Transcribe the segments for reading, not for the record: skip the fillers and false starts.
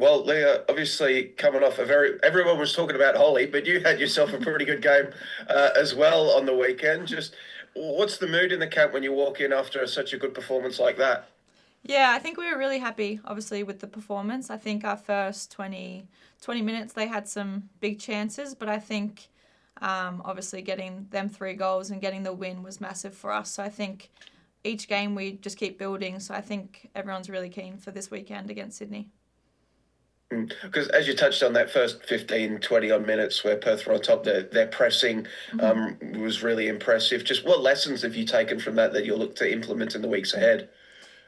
Well, Leah, obviously coming off everyone was talking about Holly, but you had yourself a pretty good game as well on the weekend. Just what's the mood in the camp when you walk in after such a good performance like that? Yeah, I think we were really happy, obviously, with the performance. I think our first 20 minutes, they had some big chances, but I think obviously getting them 3 goals and getting the win was massive for us. So I think each game we just keep building. So I think everyone's really keen for this weekend against Sydney. Because as you touched on that first 15, 20 odd minutes where Perth were on top, their pressing Mhm. was really impressive. Just what lessons have you taken from that you'll look to implement in the weeks ahead?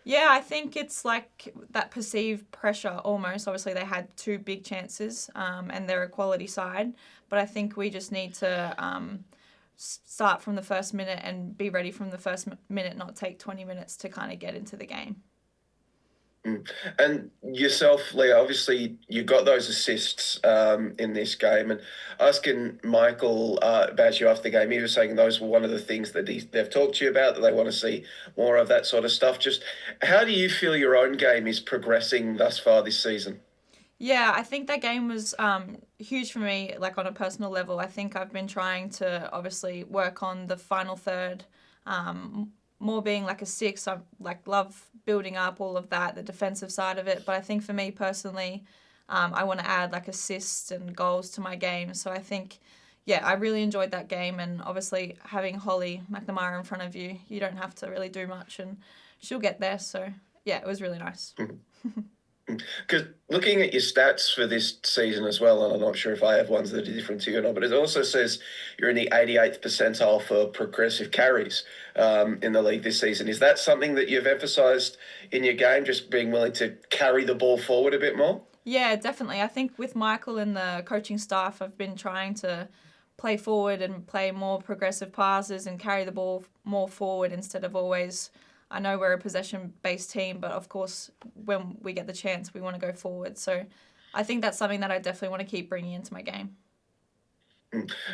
Yeah, I think it's like that perceived pressure almost. Obviously, they had 2 big chances and they're a quality side, but I think we just need to start from the first minute and be ready from the first minute, not take 20 minutes to kind of get into the game. Mm. And yourself, Leah, obviously you got those assists in this game. And asking Michael about you after the game, he was saying those were one of the things that they've talked to you about, that they want to see more of that sort of stuff. Just how do you feel your own game is progressing thus far this season? Yeah, I think that game was huge for me, like on a personal level. I think I've been trying to obviously work on the final third, more being like a six. I like love building up all of that, the defensive side of it. But I think for me personally, I want to add like assists and goals to my game. So I think, yeah, I really enjoyed that game. And obviously having Holly McNamara in front of you, you don't have to really do much, and she'll get there. So yeah, it was really nice. Because looking at your stats for this season as well, and I'm not sure if I have ones that are different to you or not, but it also says you're in the 88th percentile for progressive carries in the league this season. Is that something that you've emphasised in your game, just being willing to carry the ball forward a bit more? Yeah, definitely. I think with Michael and the coaching staff, I've been trying to play forward and play more progressive passes and carry the ball more forward instead of always. I know we're a possession based team, but of course, when we get the chance, we want to go forward. So I think that's something that I definitely want to keep bringing into my game.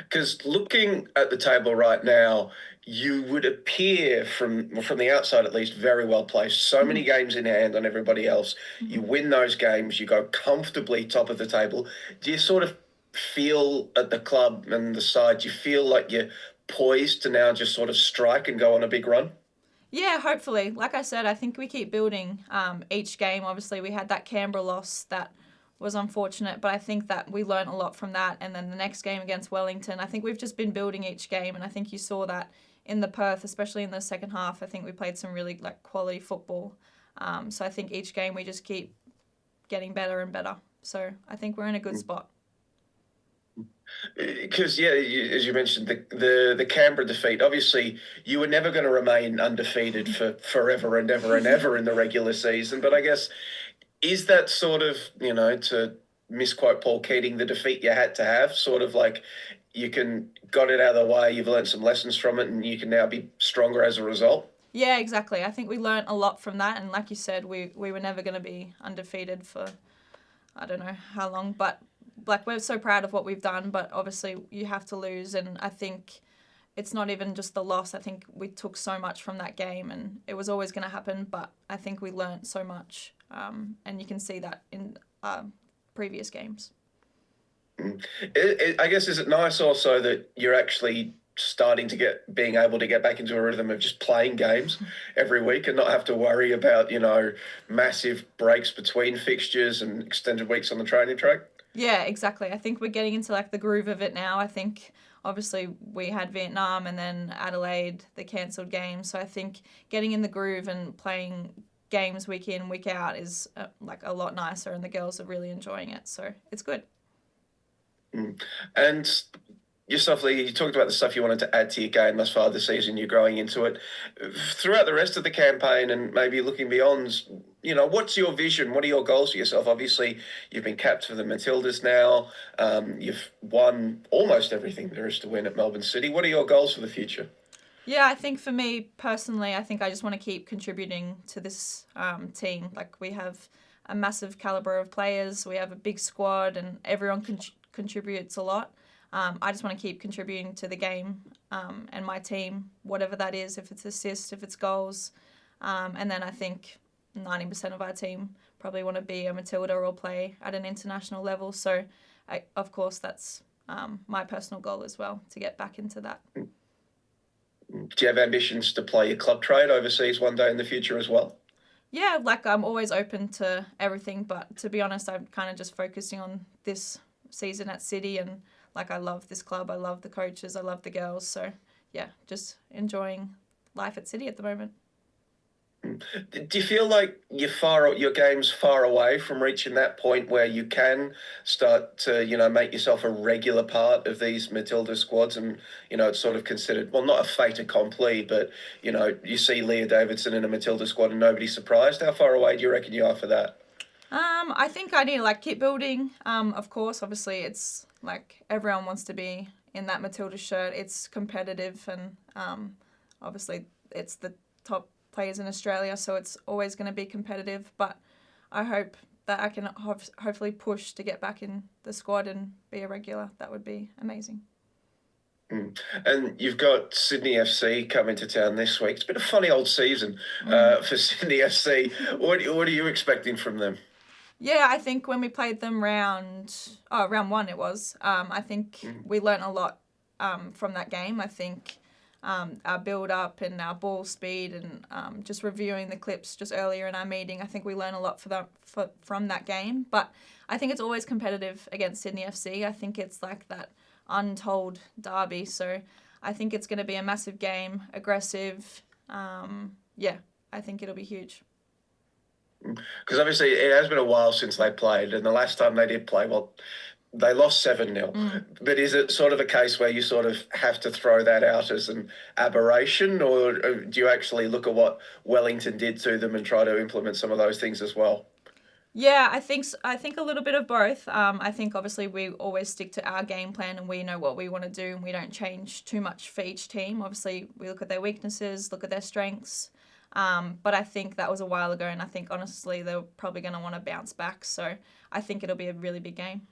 Because looking at the table right now, you would appear from the outside at least very well placed. So many Mhm. games in hand on everybody else. You Mhm. win those games, you go comfortably top of the table. Do you sort of feel at the club and the side, do you feel like you're poised to now just sort of strike and go on a big run? Yeah, hopefully. Like I said, I think we keep building each game. Obviously, we had that Canberra loss that was unfortunate, but I think that we learned a lot from that. And then the next game against Wellington, I think we've just been building each game, and I think you saw that in the Perth, especially in the second half. I think we played some really like quality football. So I think each game we just keep getting better and better. So I think we're in a good spot. Because yeah, as you mentioned, the Canberra defeat. Obviously, you were never going to remain undefeated for forever and ever in the regular season. But I guess is that sort of, to misquote Paul Keating, the defeat you had to have, sort of like you can got it out of the way, you've learned some lessons from it, and you can now be stronger as a result? Yeah, exactly. I think we learned a lot from that, and like you said, we were never going to be undefeated for I don't know how long, but like we're so proud of what we've done. But obviously, you have to lose, and I think it's not even just the loss. I think we took so much from that game, and it was always going to happen. But I think we learnt so much, and you can see that in previous games. I guess, is it nice also that you're actually starting to being able to get back into a rhythm of just playing games every week and not have to worry about, massive breaks between fixtures and extended weeks on the training track? Yeah, exactly. I think we're getting into like the groove of it now. I think obviously we had Vietnam and then Adelaide, the cancelled games. So I think getting in the groove and playing games week in, week out is like a lot nicer, and the girls are really enjoying it. So it's good. Mm. And yourself, Lee, you talked about the stuff you wanted to add to your game thus far this season. You're growing into it. Throughout the rest of the campaign and maybe looking beyond, what's your vision? What are your goals for yourself? Obviously, you've been capped for the Matildas now. You've won almost everything there is to win at Melbourne City. What are your goals for the future? Yeah, I think for me personally, I think I just want to keep contributing to this team. Like we have a massive caliber of players, we have a big squad, and everyone contributes a lot. I just want to keep contributing to the game and my team, whatever that is, if it's assists, if it's goals. And then I think 90% of our team probably want to be a Matilda or play at an international level. So, of course, that's my personal goal as well, to get back into that. Do you have ambitions to play your club trade overseas one day in the future as well? Yeah, like I'm always open to everything, but to be honest, I'm kind of just focusing on this season at City, and like I love this club, I love the coaches, I love the girls, so yeah, just enjoying life at City at the moment. Do you feel like your game's far away from reaching that point where you can start to, make yourself a regular part of these Matilda squads, and, it's sort of considered, well, not a fait accompli, but, you see Leah Davidson in a Matilda squad and nobody's surprised. How far away do you reckon you are for that? I think I need to keep building. Of course, obviously, it's like everyone wants to be in that Matilda shirt. It's competitive, and obviously, it's the top players in Australia, so it's always going to be competitive. But I hope that I can hopefully push to get back in the squad and be a regular. That would be amazing. And you've got Sydney FC coming to town this week. It's been a funny old season for Sydney FC. What are you expecting from them? Yeah, I think when we played them round one it was, I think we learnt a lot from that game. I think our build-up and our ball speed, and just reviewing the clips just earlier in our meeting, I think we learned a lot from that game. But I think it's always competitive against Sydney FC. I think it's like that untold derby. So I think it's going to be a massive game, aggressive. I think it'll be huge. Because obviously it has been a while since they played, and the last time they did play, well, they lost 7-0. But is it sort of a case where you sort of have to throw that out as an aberration, or do you actually look at what Wellington did to them and try to implement some of those things as well? Yeah, I think a little bit of both. I think obviously we always stick to our game plan, and we know what we want to do, and we don't change too much for each team. Obviously, we look at their weaknesses, look at their strengths. But I think that was a while ago, and I think honestly they're probably going to want to bounce back. So I think it'll be a really big game.